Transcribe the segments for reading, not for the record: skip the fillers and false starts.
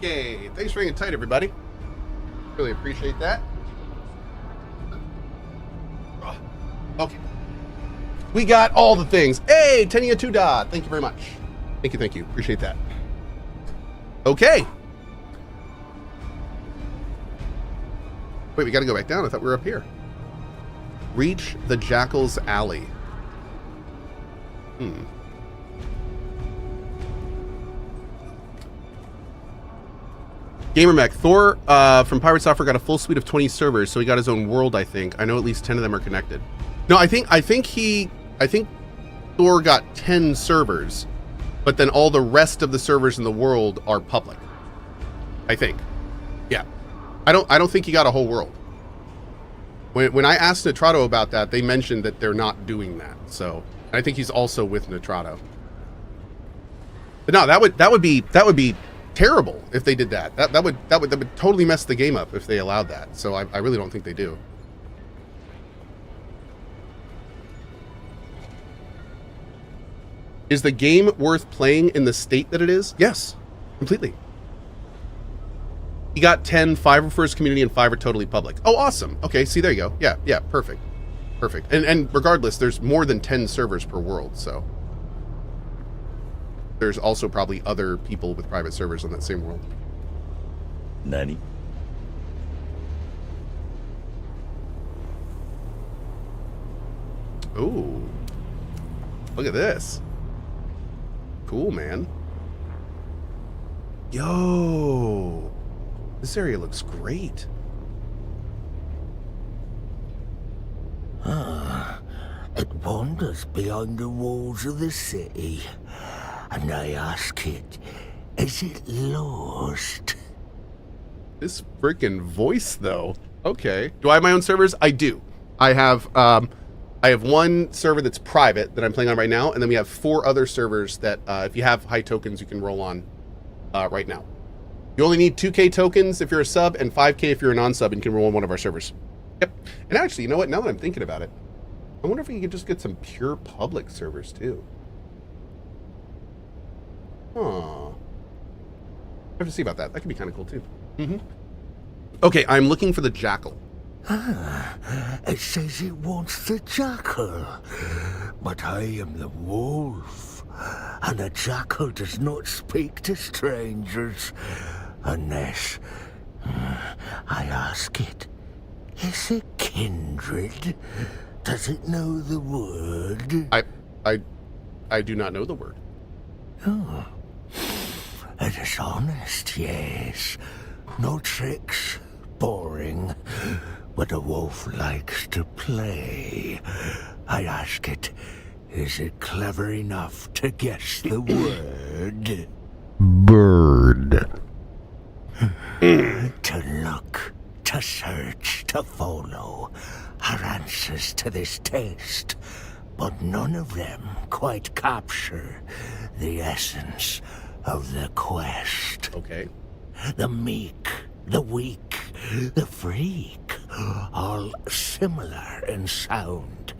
Okay, thanks for hanging tight, everybody. Really appreciate that. Okay. We got all the things. Hey, Tenia Tudad. Thank you very much. Thank you. Appreciate that. Okay. Wait, we got to go back down. I thought we were up here. Reach the Jackal's Alley. GamerMech, Thor from Pirate Software got a full suite of 20 servers, so he got his own world, I think. I know at least 10 of them are connected. No, I think Thor got 10 servers, but then all the rest of the servers in the world are public. I think. Yeah. I don't think he got a whole world. When I asked Nitrato about that, they mentioned that they're not doing that. So I think he's also with Nitrato. But no, that would be terrible if they did that. That would totally mess the game up if they allowed that. So I really don't think they do. Is the game worth playing in the state that it is? Yes, completely. He got 10, 5 are for his community, and 5 are totally public. Oh, awesome. Okay, see, there you go. Yeah, perfect. Perfect. And regardless, there's more than 10 servers per world, so. There's also probably other people with private servers on that same world. Nani? Ooh. Look at this. Cool, man. Yo. This area looks great. It wanders beyond the walls of the city. And I ask it, is it lost? This freaking voice, though. Okay. Do I have my own servers? I do. I have one server that's private that I'm playing on right now, and then we have 4 other servers that, if you have high tokens, you can roll on right now. You only need 2K tokens if you're a sub, and 5K if you're a non-sub, and you can roll on one of our servers. Yep. And actually, you know what? Now that I'm thinking about it, I wonder if we could just get some pure public servers, too. Huh. I have to see about that. That could be kind of cool, too. Okay, I'm looking for the Jackal. It says it wants the jackal. But I am the wolf. And a jackal does not speak to strangers. Unless I ask it, is it kindred? Does it know the word? I do not know the word. Oh. It is honest, yes. No tricks. Boring. But a wolf likes to play. I ask it, is it clever enough to guess the word? Bird. To look, to search, to follow are answers to this test, but none of them quite capture the essence of the quest. Okay. The meek, the weak, the freak, all similar in sound,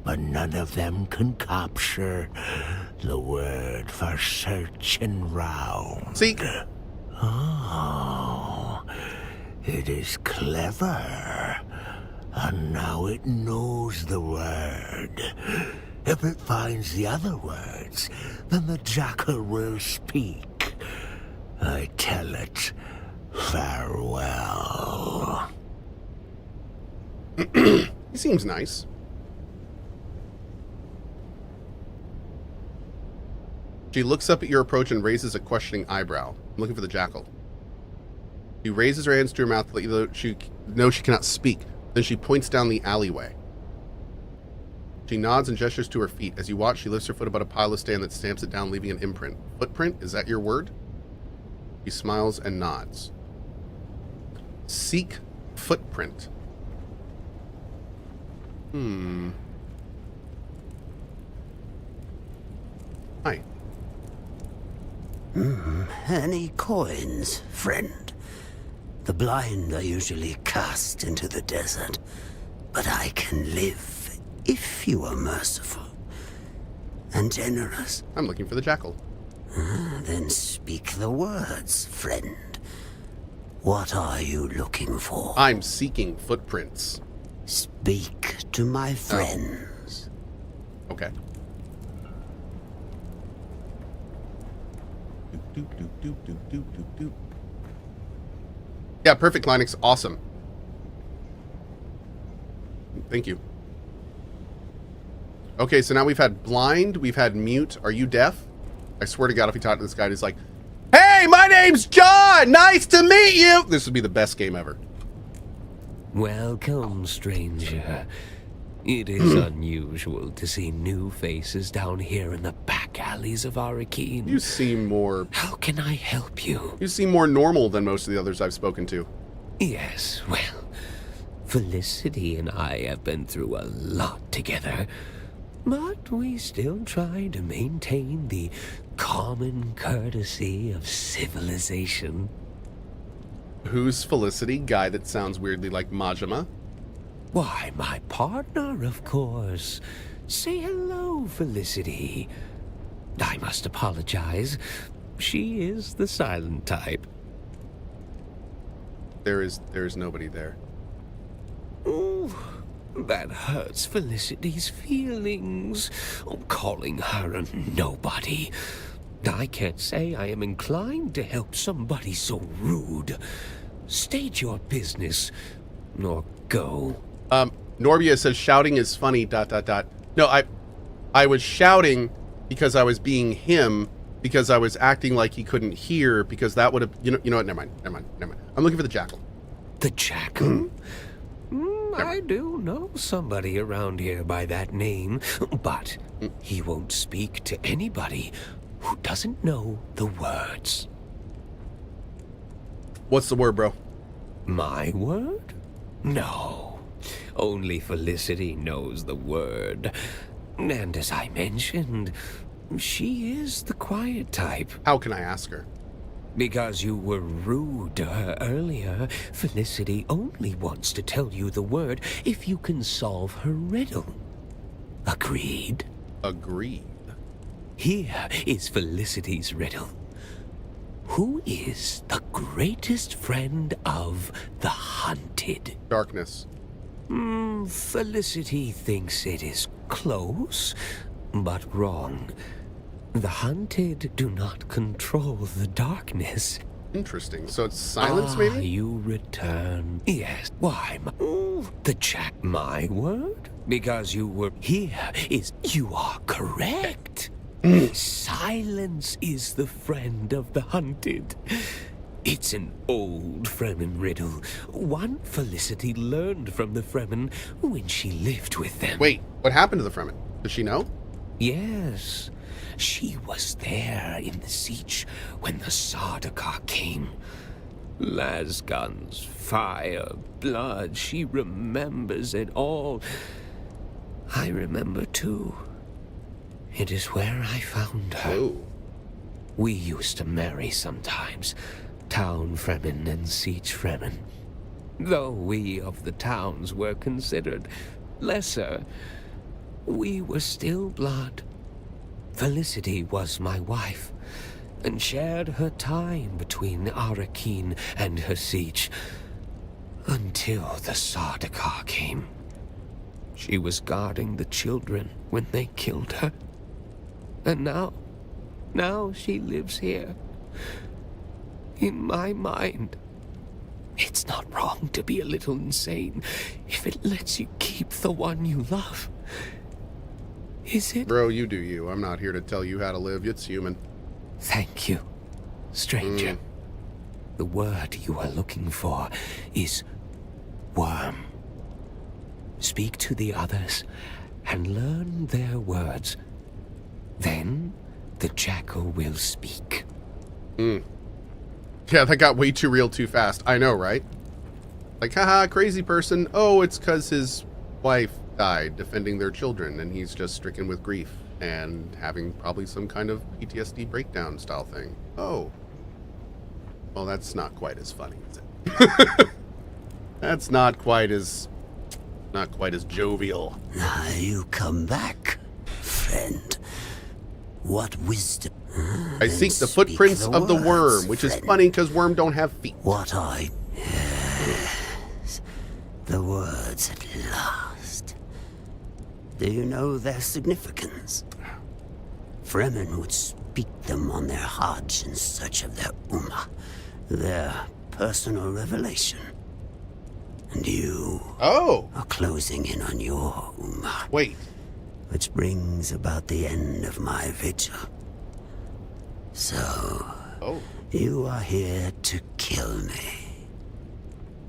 but none of them can capture the word for searching round. Seek. Oh, it is clever. And now it knows the word. If it finds the other words, then the jackal will speak. I tell it, farewell. He seems nice. She looks up at your approach and raises a questioning eyebrow. I'm looking for the jackal. She raises her hands to her mouth to let you know she cannot speak. Then she points down the alleyway. She nods and gestures to her feet. As you watch, she lifts her foot about a pile of sand that stamps it down, leaving an imprint. Footprint? Is that your word? He smiles and nods. Seek footprint. Hi. Any coins, friend? The blind are usually cast into the desert, but I can live if you are merciful and generous. I'm looking for the jackal. Then speak the words, friend. What are you looking for? I'm seeking footprints. Speak to my friends. Okay. Yeah, perfect, Linux. Awesome. Thank you. Okay, so now we've had blind, we've had mute. Are you deaf? I swear to God, if he talked to this guy, he's like, "Hey, my name's John! Nice to meet you!" This would be the best game ever. Welcome, stranger. It is unusual to see new faces down here in the back alleys of Arakeen. You seem more... How can I help you? You seem more normal than most of the others I've spoken to. Yes, well, Felicity and I have been through a lot together, but we still try to maintain the common courtesy of civilization. Who's Felicity? Guy that sounds weirdly like Majima. Why, my partner, of course. Say hello, Felicity. I must apologize. She is the silent type. There is nobody there. Ooh, that hurts Felicity's feelings. Calling her a nobody. I can't say I am inclined to help somebody so rude. State your business, or go. Norbia says shouting is funny, ... No, I was shouting because I was being him, because I was acting like he couldn't hear, because that would have, you know what, never mind. I'm looking for the jackal. The jackal? I do know somebody around here by that name, but he won't speak to anybody who doesn't know the words. What's the word, bro? My word? No. Only Felicity knows the word. And as I mentioned, she is the quiet type. How can I ask her? Because you were rude to her earlier, Felicity only wants to tell you the word if you can solve her riddle. Agreed? Agreed. Here is Felicity's riddle. Who is the greatest friend of the hunted? Darkness. Felicity thinks it is close, but wrong. The hunted do not control the darkness. Interesting. So it's silence, maybe? You return. Yes. Why? The jack. My word? Because you were here is... You are correct. Silence is the friend of the hunted. It's an old Fremen riddle. One Felicity learned from the Fremen when she lived with them. Wait, what happened to the Fremen? Does she know? Yes. She was there in the siege when the Sardaukar came. Lasguns, fire, blood, she remembers it all. I remember too. It is where I found her. Oh. We used to marry sometimes, town Fremen and siege Fremen. Though we of the towns were considered lesser, we were still blood. Felicity was my wife, and shared her time between Arakeen and her siege, until the Sardaukar came. She was guarding the children when they killed her. And now she lives here. In my mind. It's not wrong to be a little insane if it lets you keep the one you love. Is it? Bro, you do you. I'm not here to tell you how to live. It's human. Thank you, stranger. The word you are looking for is worm. Speak to the others and learn their words. Then the jackal will speak. Yeah, that got way too real too fast. I know, right? Like, haha, crazy person. Oh, it's because his wife died defending their children, and he's just stricken with grief and having probably some kind of PTSD breakdown style thing. Oh. Well, that's not quite as funny, is it? That's not quite as jovial. You come back, friend. What wisdom? I Then seek the speak footprints the of the words, worm, which is friend. funny because worm don't have feet. What I... Yes. The words at last. Do you know their significance? Fremen would speak them on their Hajj in search of their Ummah, their personal revelation. And you Oh, are closing in on your Ummah, wait. which brings about the end of my vigil. So, Oh, you are here to kill me.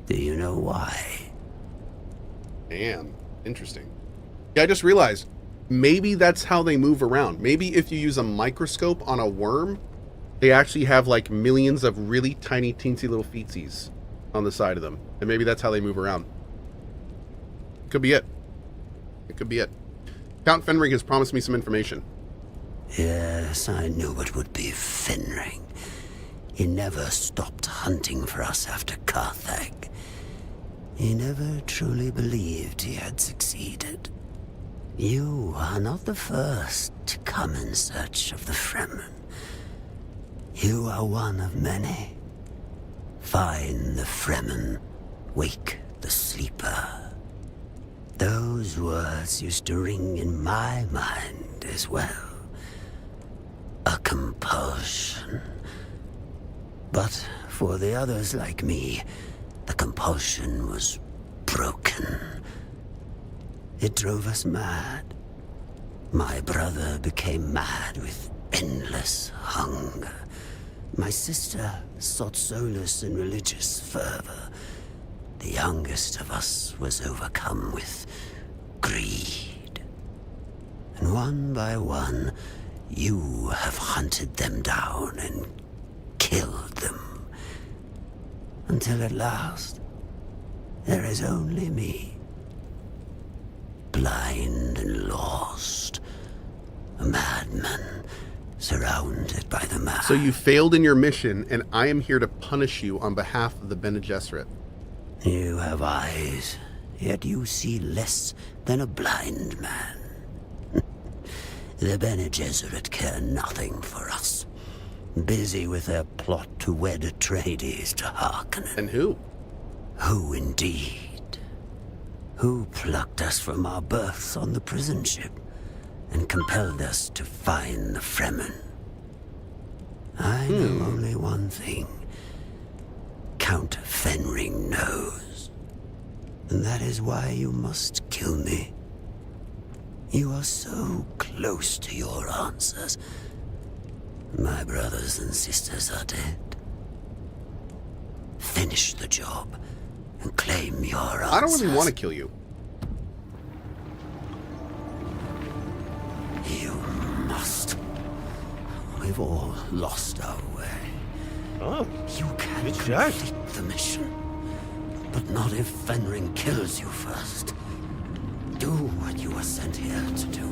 Do you know why? damn. Interesting. Yeah, I just realized maybe that's how they move around. Maybe if you use a microscope on a worm, they actually have like millions of really tiny, teensy little feetsies on the side of them. And maybe that's how they move around. Could be it. It could be it. Count Fenring has promised me some information. Yes, I knew it would be Fenring. He never stopped hunting for us after Carthag. He never truly believed he had succeeded. You are not the first to come in search of the Fremen. You are one of many. Find the Fremen, wake the sleeper. Those words used to ring in my mind as well. A compulsion. But for the others like me, the compulsion was broken. It drove us mad. My brother became mad with endless hunger. My sister sought solace in religious fervor. The youngest of us was overcome with greed. And one by one, you have hunted them down and killed them. Until at last, there is only me. Blind and lost. A madman, surrounded by the mad. So you failed in your mission, and I am here to punish you on behalf of the Bene Gesserit. You have eyes, yet you see less than a blind man. The Bene Gesserit care nothing for us. Busy with their plot to wed Atreides to Harkonnen. And who? Who indeed? Who plucked us from our berths on the prison ship and compelled us to find the Fremen? I know only one thing. Count Fenring knows. And that is why you must kill me. You are so close to your answers. My brothers and sisters are dead. Finish the job and claim your answers. I don't really want to kill you. You must. We've all lost our way. Oh, You can good shot. complete the mission, but not if Fenring kills you first. Do what you were sent here to do.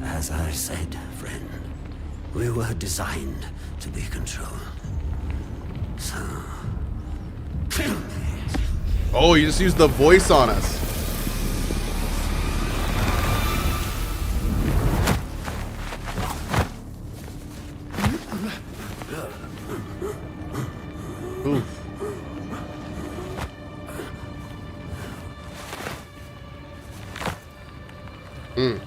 As I said, friend, we were designed to be controlled. So, kill me. Oh, you just used the voice on us. Oof. Mm.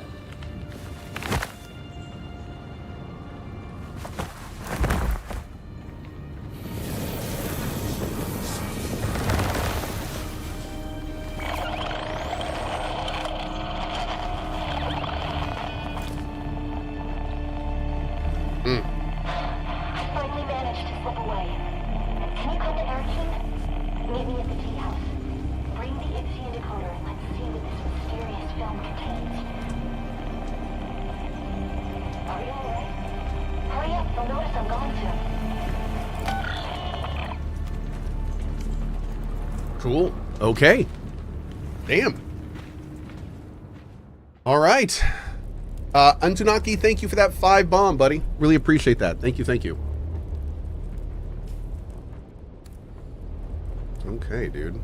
I finally managed to slip away. Can you come to Erickson? Meet me at the tea house. Bring the Ixian decoder and let's see what this mysterious film contains. Are you alright? Hurry up, they'll notice I'm gone soon. Cool. Okay. Damn. All right. Antunaki, thank you for that 5 bomb, buddy. Really appreciate that. Thank you, thank you. Okay, dude.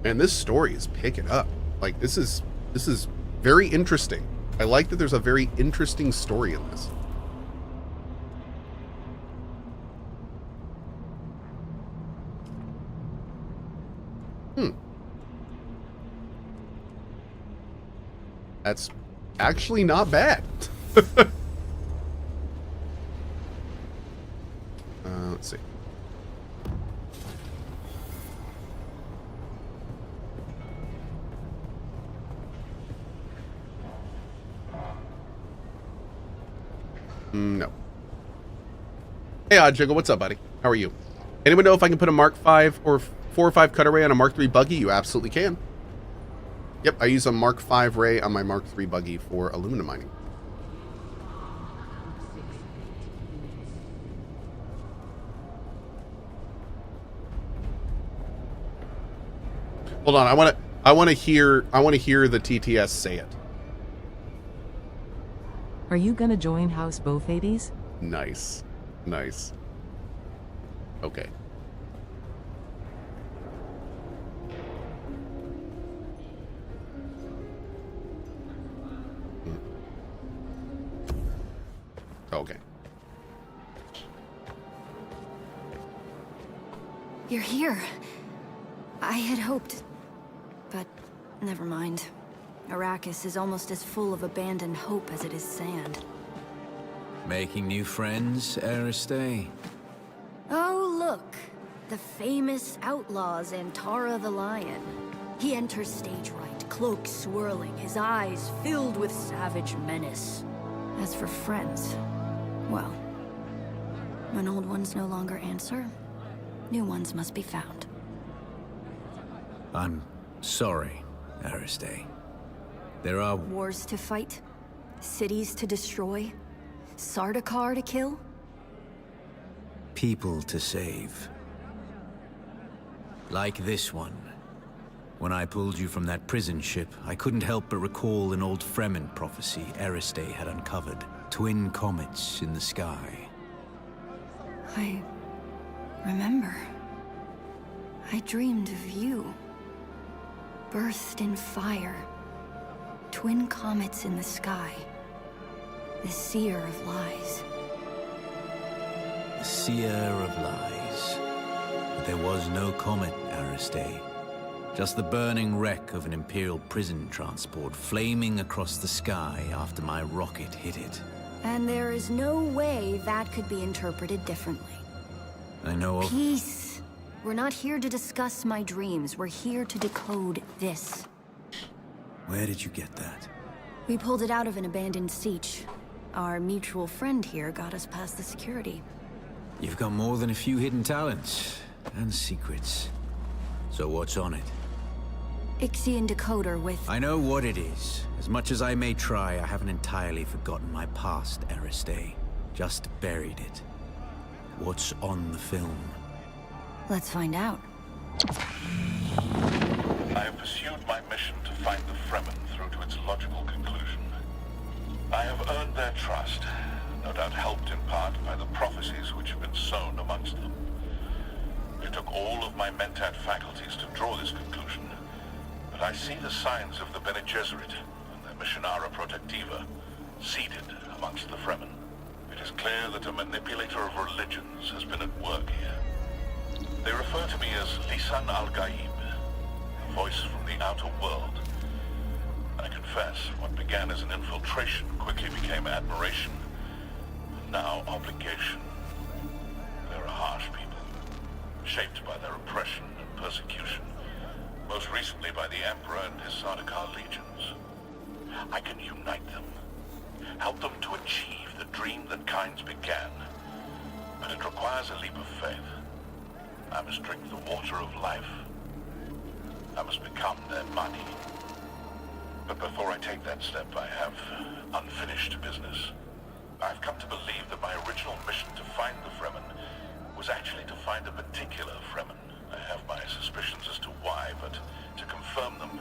And this story is picking up. Like, this is very interesting. I like that there's a very interesting story in this. That's actually not bad. Let's see. No. Hey, Oddjiggle, what's up, buddy? How are you? Anyone know if I can put a Mark 5 or 4 or 5 cutter ray on a Mark 3 buggy? You absolutely can. Yep, I use a Mark 5 ray on my Mark 3 buggy for aluminum mining. Hold on, I want to hear the TTS say it. Are you gonna join House Bofades? Nice. Nice. Okay. Okay. You're here. I had hoped, but never mind. Arrakis is almost as full of abandoned hope as it is sand. Making new friends, Aristay? Oh, look. The famous outlaw Zantara the Lion. He enters stage right, cloak swirling, his eyes filled with savage menace. As for friends, well, when old ones no longer answer, new ones must be found. I'm sorry, Aristay. There are Wars to fight, cities to destroy, Sardaukar to kill. people to save. Like this one. When I pulled you from that prison ship, I couldn't help but recall an old Fremen prophecy Aristay had uncovered. Twin comets in the sky. I remember. I dreamed of you. Birthed in fire. Twin comets in the sky. The seer of lies. The seer of lies. But there was no comet, Aristay. Just the burning wreck of an Imperial prison transport flaming across the sky after my rocket hit it. And there is no way that could be interpreted differently. I know of... Peace. We're not here to discuss my dreams. We're here to decode this. Where did you get that? We pulled it out of an abandoned siege. Our mutual friend here got us past the security. You've got more than a few hidden talents and secrets. So what's on it? Ixian decoder with... I know what it is. As much as I may try, I haven't entirely forgotten my past, Aristay. Just buried it. What's on the film? Let's find out. I have pursued my mission to find the Fremen through to its logical conclusion. I have earned their trust, no doubt helped in part by the prophecies which have been sown amongst them. It took all of my Mentat faculties to draw this conclusion, but I see the signs of the Bene Gesserit and their Missionara Protectiva seated amongst the Fremen. It is clear that a manipulator of religions has been at work here. They refer to me as Lisan al-Gaib, a voice from the outer world. I confess, what began as an infiltration quickly became admiration, and now obligation. They're a harsh people, shaped by their oppression and persecution, most recently by the Emperor and his Sardaukar legions. I can unite them, help them to achieve the dream that Kynes began, but it requires a leap of faith. I must drink the water of life. I must become their money. But before I take that step, I have unfinished business. I've come to believe that my original mission to find the Fremen was actually to find a particular Fremen. I have my suspicions as to why, but to confirm them,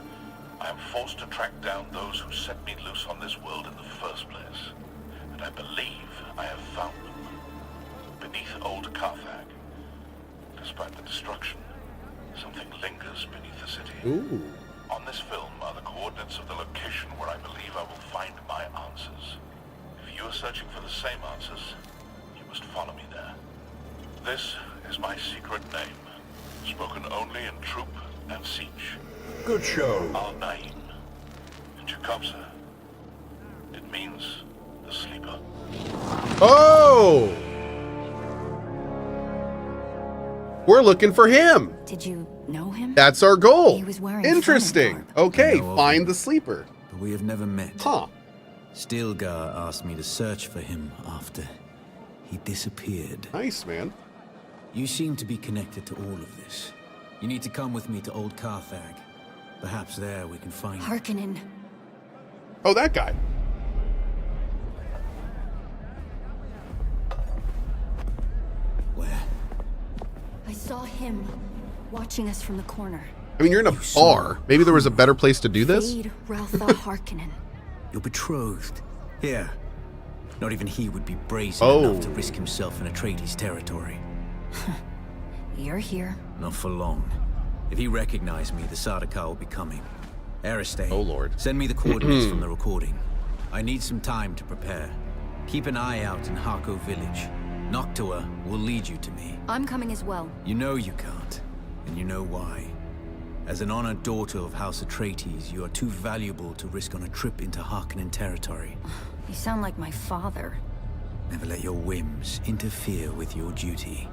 I am forced to track down those who set me loose on this world in the first place. And I believe I have found them. Beneath old Carthag. Despite the destruction, something lingers beneath the city. Ooh. On this film are the coordinates of the location where I believe I will find my answers. If you are searching for the same answers, you must follow me there. This is my secret name, spoken only in troop and siege. Good show. Al-Naim. In Tecumseh, it means the sleeper. Oh! We're looking for him. Did you know him? That's our goal. He was wearing Interesting. Fleming Okay, I know of find him. the sleeper. But we have never met. Huh. Stilgar asked me to search for him after he disappeared. Nice, man. You seem to be connected to all of this. You need to come with me to Old Carthag. Perhaps there we can find him. Harkonnen. Oh, that guy. Where? I saw him watching us from the corner. I mean, you're in a bar. Maybe there was a better place to do this? Fade Ralpha Harkonnen. You're betrothed. Here. Not even he would be brazen Oh. enough to risk himself in Atreides territory. You're here. Not for long. If he recognized me, the Sardaukar will be coming. Aristay, Oh, Lord. send me the coordinates from the recording. I need some time to prepare. Keep an eye out in Harko village. Noctua will lead you to me. I'm coming as well. You know you can't, and you know why. As an honored daughter of House Atreides, you are too valuable to risk on a trip into Harkonnen territory. You sound like my father. Never let your whims interfere with your duty.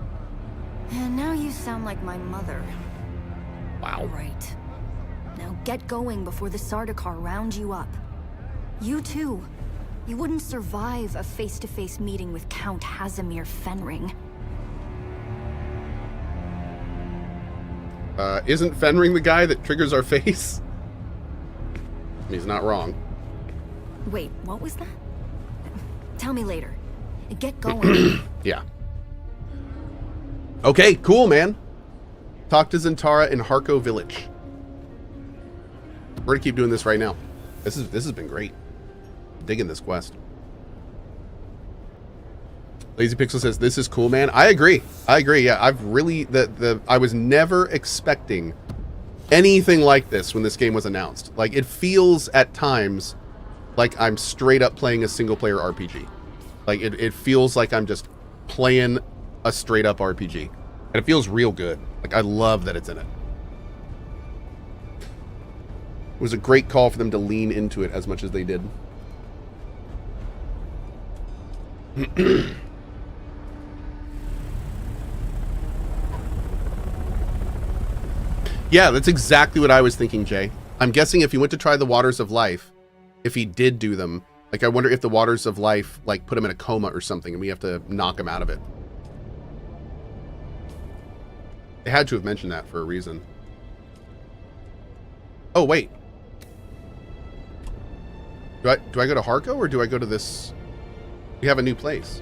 And now you sound like my mother. Wow. Right. Now get going before the Sardaukar round you up. You too. You wouldn't survive a face-to-face meeting with Count Hazimir Fenring. Isn't Fenring the guy that triggers our face? He's not wrong. Wait, what was that? Tell me later. Get going. Yeah. Okay, cool, man. Talk to Zentara in Harko village. We're gonna keep doing this right now. This has been great. Digging this quest. Lazy Pixel says this is cool, man. I agree. Yeah, I've really I was never expecting anything like this when this game was announced. Like, it feels at times like I'm straight up playing a single player RPG. Like, it feels like I'm just playing a straight up RPG. And it feels real good. Like, I love that it's in it. It was a great call for them to lean into it as much as they did. Yeah, that's exactly what I was thinking, Jay. I'm guessing if he went to try the Waters of Life, if he did do them, like, I wonder if the Waters of Life, like, put him in a coma or something and we have to knock him out of it. They had to have mentioned that for a reason. Oh, wait. Do I go to Harko or do I go to this? We have a new place.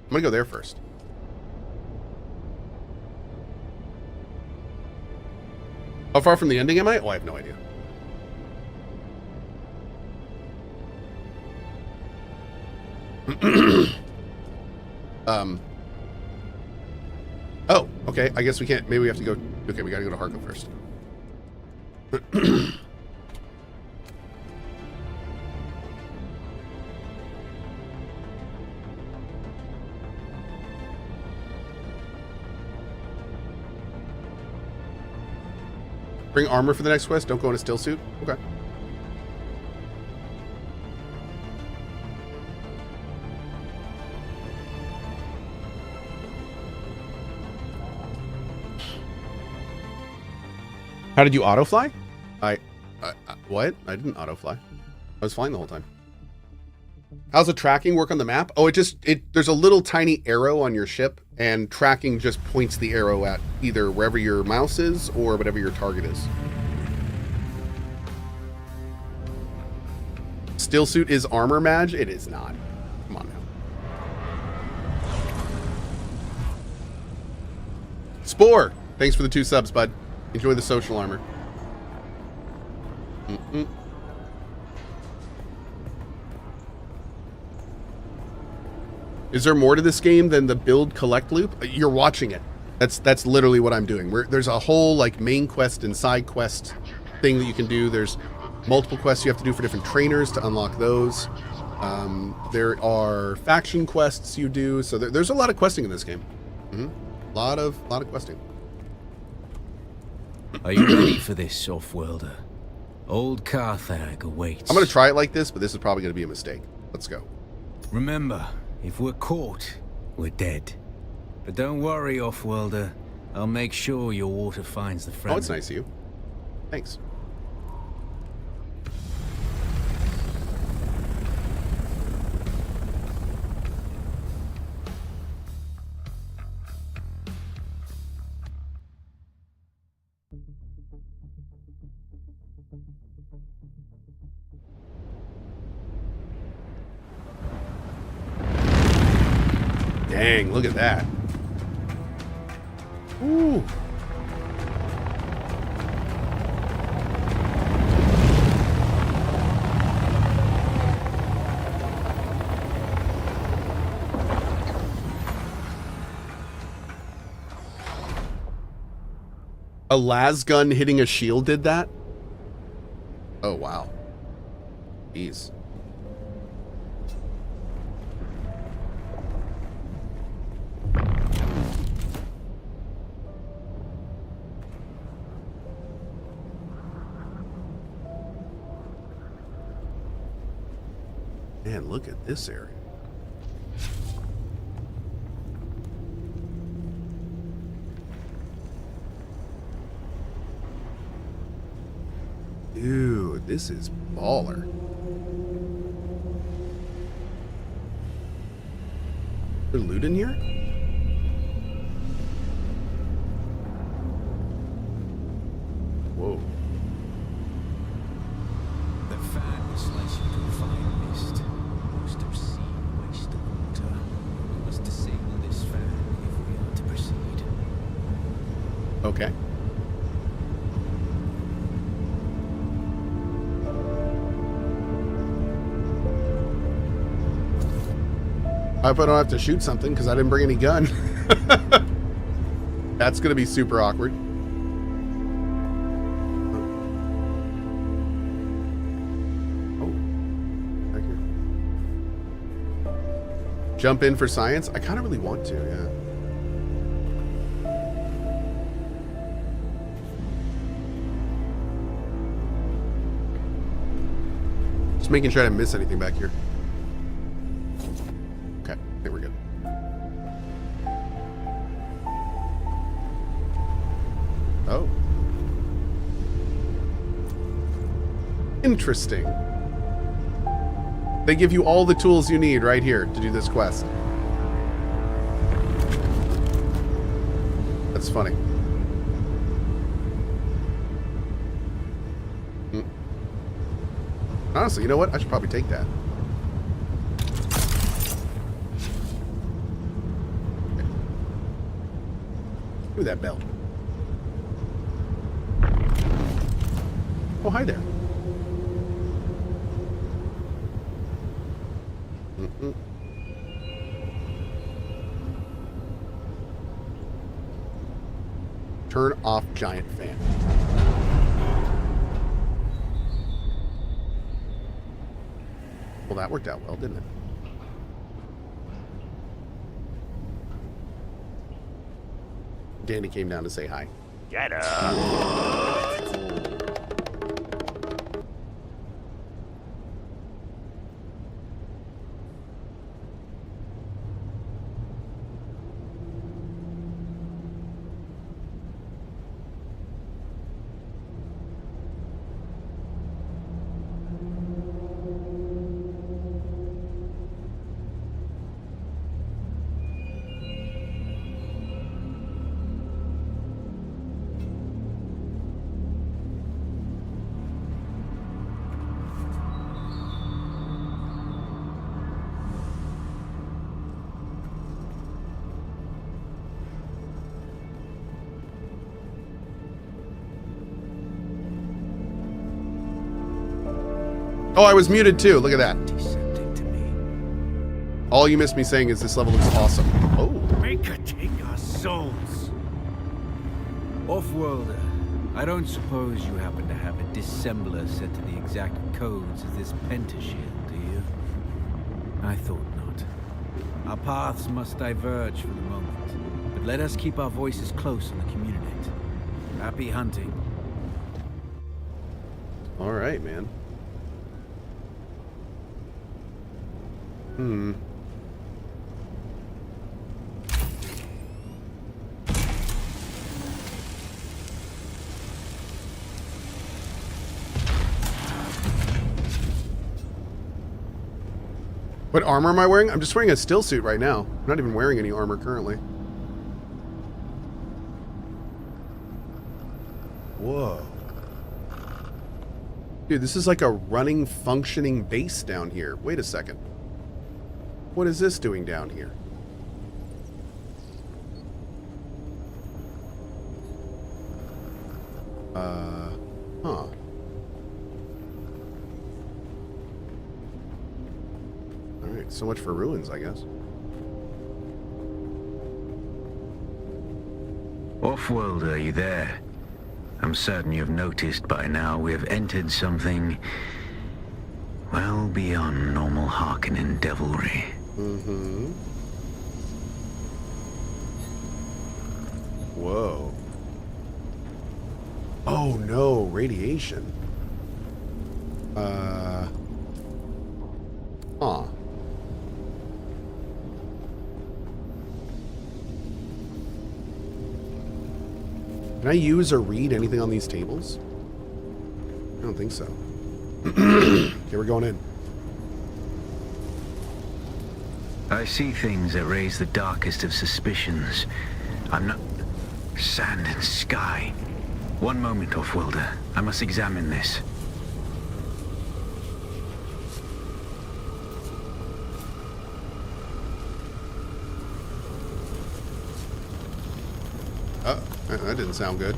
I'm gonna go there first. How far from the ending am I? Oh, I have no idea. Oh, okay. I guess we can't. Maybe we have to go. Okay, we gotta go to Harko first. Bring armor for the next quest. Don't go in a still suit. Okay. How did you auto fly? What? I didn't auto fly. I was flying the whole time. How's the tracking work on the map? Oh, there's a little tiny arrow on your ship, and tracking just points the arrow at either wherever your mouse is or whatever your target is. Still suit is armor, Madge? It is not. Come on now. Spore! Thanks for the 2 subs, bud. Enjoy the social armor. Is there more to this game than the build collect loop? You're watching it. That's literally what I'm doing. There's a whole like main quest and side quest thing that you can do. There's multiple quests you have to do for different trainers to unlock those. There are faction quests you do. So there's a lot of questing in this game. A lot of questing. Are you ready for this, Offworlder? Old Carthag awaits. I'm going to try it like this, but this is probably going to be a mistake. Let's go. Remember, if we're caught, we're dead. But don't worry, Offworlder. I'll make sure your water finds the Fremen. Oh, it's nice of you. Thanks. Dang, look at that. Ooh. A las gun hitting a shield did that? Oh, wow. Jeez. Man, look at this area. Dude, this is baller. Is there loot in here? Whoa. The fan will slice you to a fine mist. Most obscene waste of water. We must disable this fan if we are to proceed. Okay. I hope I don't have to shoot something because I didn't bring any gun. That's going to be super awkward. Oh. Back here. Jump in for science? I kind of really want to, yeah. Just making sure I didn't miss anything back here. Okay, I think we're good. Oh. Interesting. They give you all the tools you need right here to do this quest. That's funny. Honestly, you know what? I should probably take that. Give me that bell. Oh, hi there. Turn off giant fan. Well, that worked out well, didn't it? Danny came down to say hi. Get up. Oh, I was muted too. Look at that. Descending to me. All you missed me saying is this level looks awesome. Oh. We could take our souls, Off-worlder, I don't suppose you happen to have a dissembler set to the exact codes of this pentashield, do you? I thought not. Our paths must diverge for the moment, but let us keep our voices close on the communicate. Happy hunting. All right, man. What armor am I wearing? I'm just wearing a still suit right now. I'm not even wearing any armor currently. Whoa. Dude, this is like a running, functioning base down here. Wait a second. What is this doing down here? Huh. Alright, so much for ruins, I guess. Off-worlder, are you there? I'm certain you've noticed by now we have entered something well beyond normal Harkonnen devilry. Whoa. Oh no, radiation. Huh. Can I use or read anything on these tables? I don't think so. Okay, we're going in. I see things that raise the darkest of suspicions. I'm not... Sand and sky. One moment, Off-worlder. I must examine this. That didn't sound good.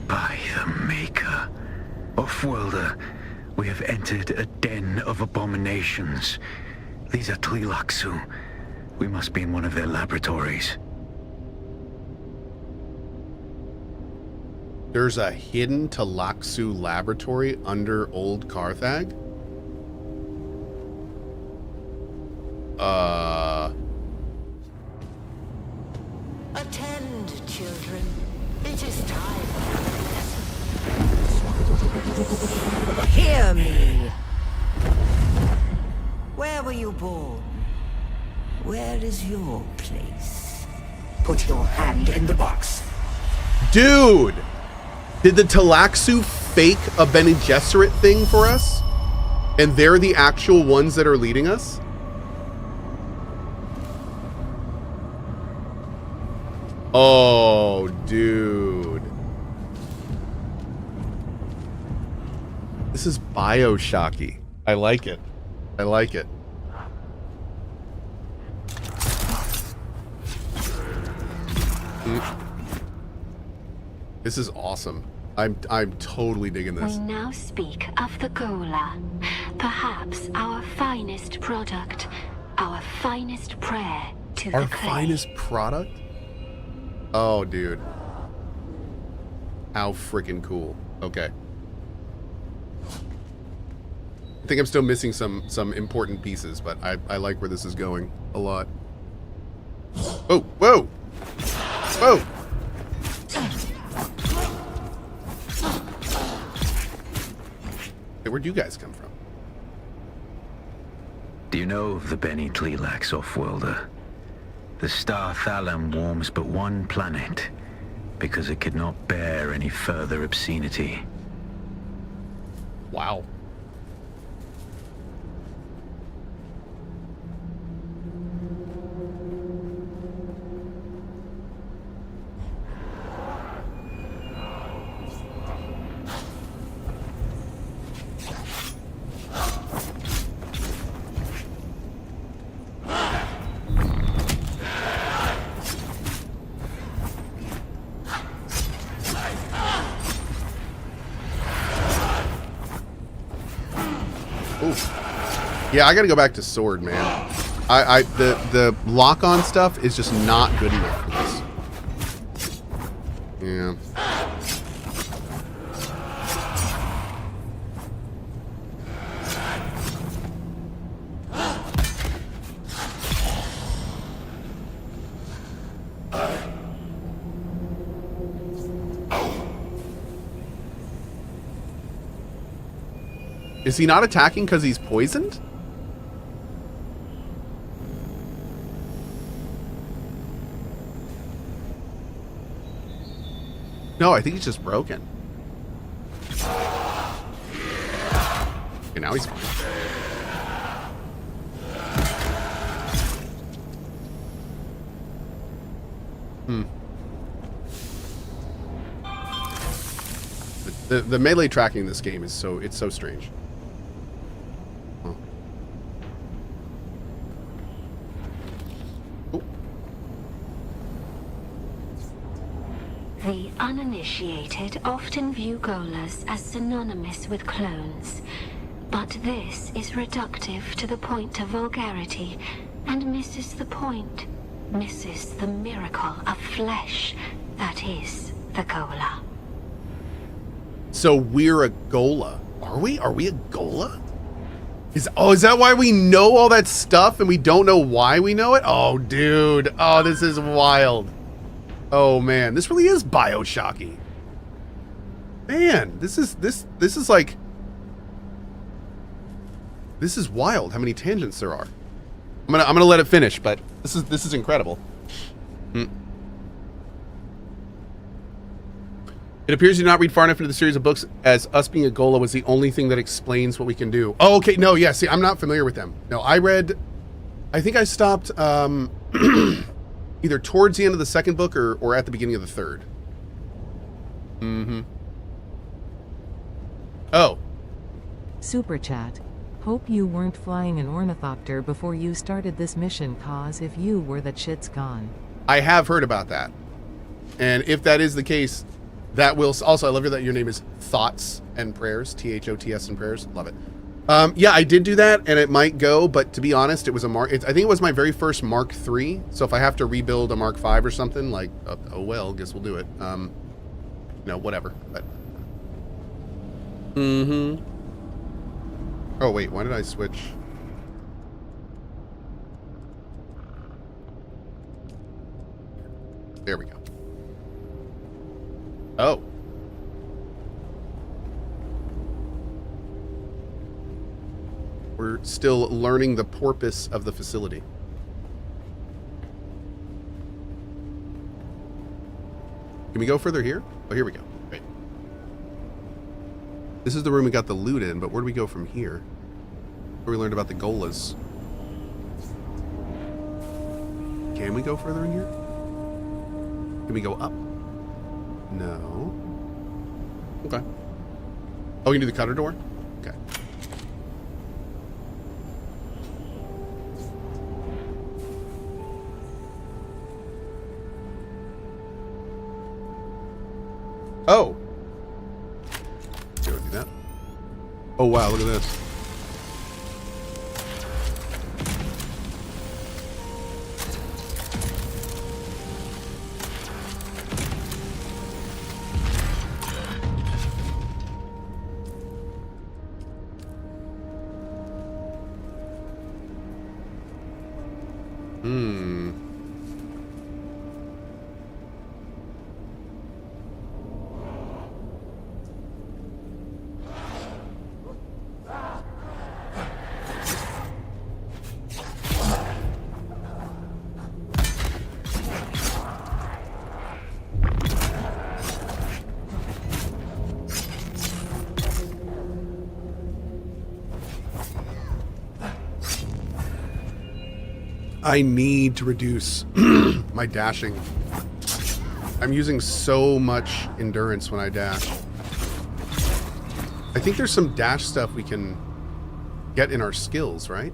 By the Maker. Off-worlder, we have entered a den of abominations. These are Tleilaxu. We must be in one of their laboratories. There's a hidden Tleilaxu laboratory under Old Carthag? Attend, children. It is time. Hear me. Where were you born? Where is your place? Put your hand in the box. Dude! Did the Tleilaxu fake a Bene Gesserit thing for us? And they're the actual ones that are leading us? Oh, dude. This is Bioshocky. I like it. I like it. This is awesome. I'm totally digging this. We now speak of the Gola, perhaps our finest product, our finest prayer to Our the clay. finest product? Oh, dude. How freaking cool. Okay. I think I'm still missing some important pieces, but I like where this is going a lot. Oh, whoa! Whoa! Hey, where'd you guys come from? Do you know of the Bene Tleilax, Off-worlder? The star Thalam warms but one planet because it could not bear any further obscenity. Wow. Yeah, I gotta go back to sword, man. The lock-on stuff is just not good enough for this. Yeah. Is he not attacking because he's poisoned? No, I think he's just broken. Okay, now he's fine. The melee tracking in this game is so strange. Oh. Oh. The uninitiated often view Golas as synonymous with clones, but this is reductive to the point of vulgarity and misses the point, misses the miracle of flesh that is the Gola. So we're a Gola. Are we? Are we a Gola? Is that why we know all that stuff and we don't know why we know it? Oh, dude. Oh, this is wild. Oh man, this really is BioShocky. Man, this is like, this is wild how many tangents there are. I'm gonna let it finish, but this is incredible. It appears you did not read far enough into the series of books, as us being a Gola was the only thing that explains what we can do. Oh, okay. No, yeah. See, I'm not familiar with them. No, I think I stopped either towards the end of the second book or at the beginning of the third. Oh. Super chat. Hope you weren't flying an ornithopter before you started this mission, cause if you were, that shit's gone. I have heard about that. And if that is the case, that will also, I love that your name is Thoughts and Prayers, THOTS and Prayers. Love it. Yeah, I did do that and it might go, but to be honest, it was I think it was my very first Mark III. So if I have to rebuild a Mark V or something, like, oh well, guess we'll do it. No, whatever. But oh wait, why did I switch? There we go. Oh. We're still learning the purpose of the facility. Can we go further here? Oh, here we go. Great. This is the room we got the loot in, but where do we go from here? Where we learned about the Golas. Can we go further in here? Can we go up? No. Okay. Oh, we can do the cutter door? Okay. Oh. Go do that. Oh wow, look at this. I need to reduce my dashing. I'm using so much endurance when I dash. I think there's some dash stuff we can get in our skills, right?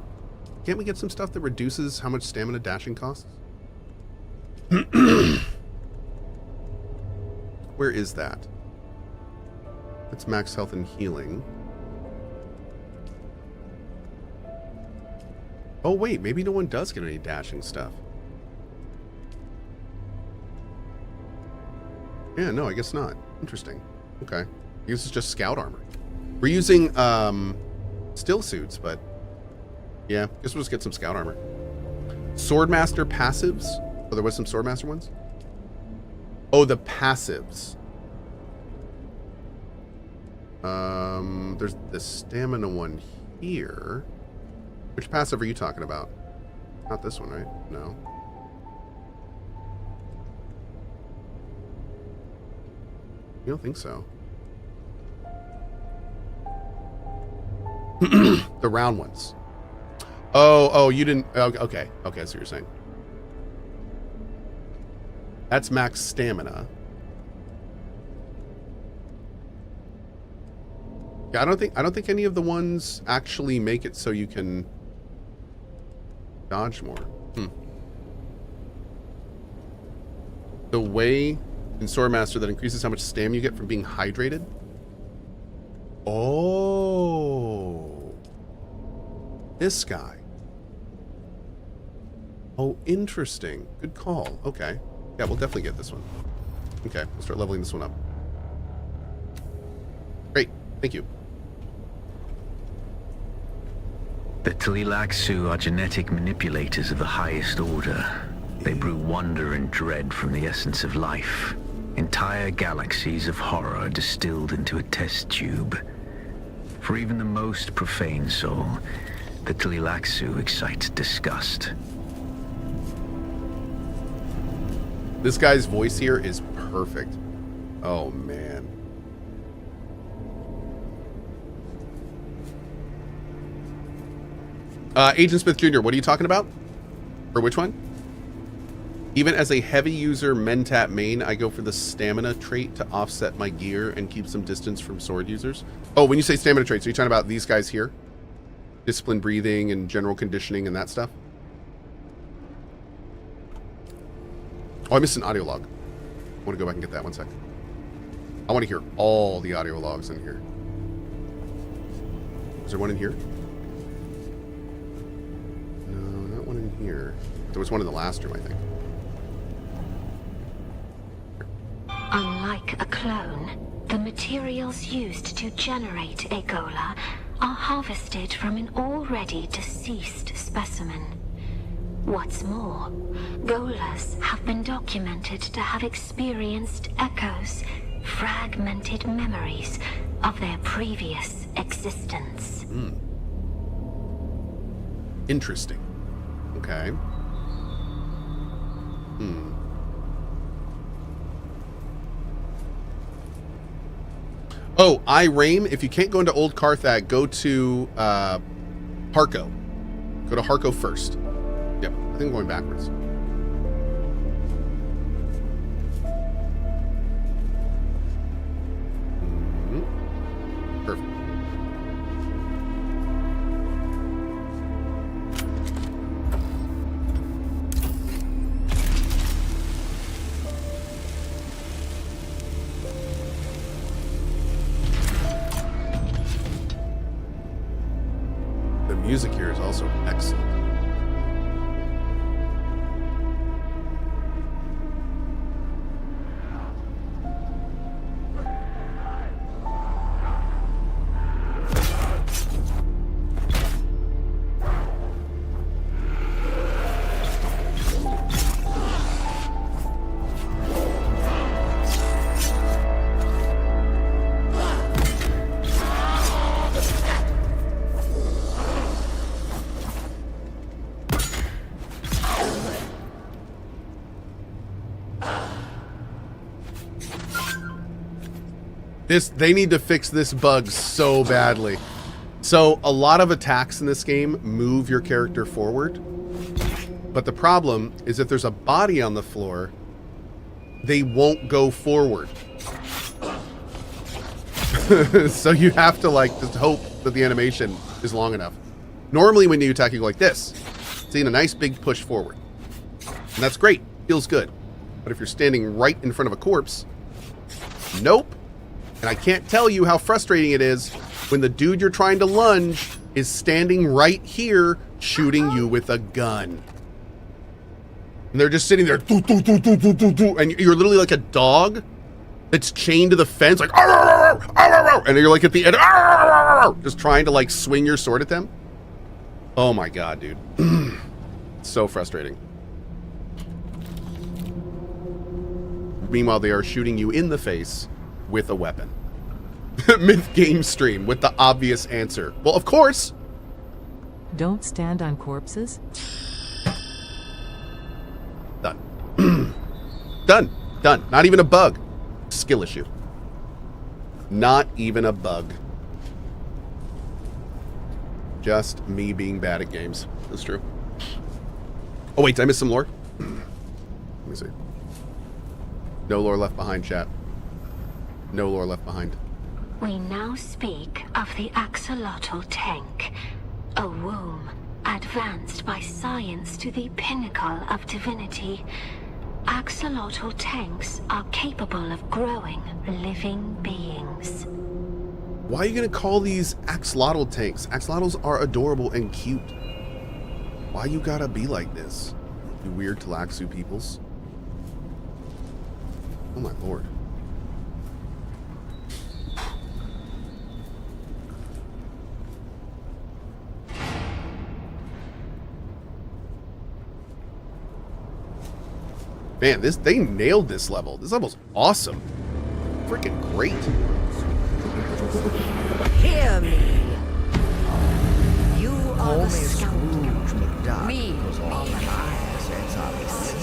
Can't we get some stuff that reduces how much stamina dashing costs? Where is that? That's max health and healing. Oh, wait. Maybe no one does get any dashing stuff. Yeah, no, I guess not. Interesting. Okay. This is just scout armor. We're using still suits, but yeah, guess we'll just get some scout armor. Swordmaster passives. Oh, there was some Swordmaster ones? Oh, the passives. There's the stamina one here. Which passive are you talking about? Not this one, right? No. You don't think so? The round ones. Oh, you didn't. Okay, that's what you're saying. That's max stamina. Yeah, I don't think any of the ones actually make it so you can dodge more. The way in Swordmaster that increases how much stamina you get from being hydrated. Oh, this guy. Oh, interesting. Good call. Okay. Yeah, we'll definitely get this one. Okay, we'll start leveling this one up. Great. Thank you. The Tlilaxu are genetic manipulators of the highest order. They brew wonder and dread from the essence of life. Entire galaxies of horror distilled into a test tube. For even the most profane soul, the Tlilaxu excites disgust. This guy's voice here is perfect. Oh, man. Agent Smith Jr., what are you talking about? For which one? Even as a heavy user Mentat main, I go for the stamina trait to offset my gear and keep some distance from sword users. Oh, when you say stamina traits, are you talking about these guys here? Disciplined breathing and general conditioning and that stuff? Oh, I missed an audio log. I want to go back and get that. One sec. I want to hear all the audio logs in here. Is there one in here? No, not one in here. There was one in the last room, I think. Unlike a clone, the materials used to generate a Gola are harvested from an already deceased specimen. What's more, Golas have been documented to have experienced echoes, fragmented memories of their previous existence. Interesting. Okay. Oh, Irame, if you can't go into Old Carthag, go to Harco. Go to Harco first. Yep, I think I'm going backwards. Perfect. The music here is also excellent. They need to fix this bug so badly. So a lot of attacks in this game move your character forward, but the problem is if there's a body on the floor, they won't go forward. So you have to like just hope that the animation is long enough. Normally when you attack, you go like this, seeing a nice big push forward, and that's great, feels good. But if you're standing right in front of a corpse, nope. And I can't tell you how frustrating it is when the dude you're trying to lunge is standing right here shooting you with a gun. And they're just sitting there, doo, doo, doo, doo, doo, doo, doo, and you're literally like a dog that's chained to the fence, like, arr, arr, arr, arr, arr, and you're like at the end, arr, arr, arr, arr, just trying to like swing your sword at them. Oh my god, dude. So frustrating. Meanwhile, they are shooting you in the face with a weapon. Myth game stream with the obvious answer. Well, of course. Don't stand on corpses. Done. Done. Done. Not even a bug. Skill issue. Not even a bug. Just me being bad at games. That's true. Oh, wait. Did I miss some lore? Let me see. No lore left behind, chat. No lore left behind. We now speak of the axolotl tank, a womb advanced by science to the pinnacle of divinity. Axolotl tanks are capable of growing living beings. Why are you going to call these axolotl tanks? Axolotls are adorable and cute. Why you gotta be like this? You weird Tlaxu peoples. Oh my lord. Man, they nailed this level. This level's awesome. Freaking great. Hear me. You are the scoundrel. Me.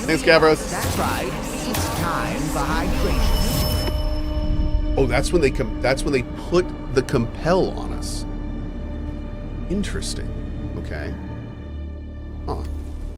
Thanks, Gavros. That's right. It's time for hydration. Oh, that's when they put the compel on us. Interesting. Okay. Huh.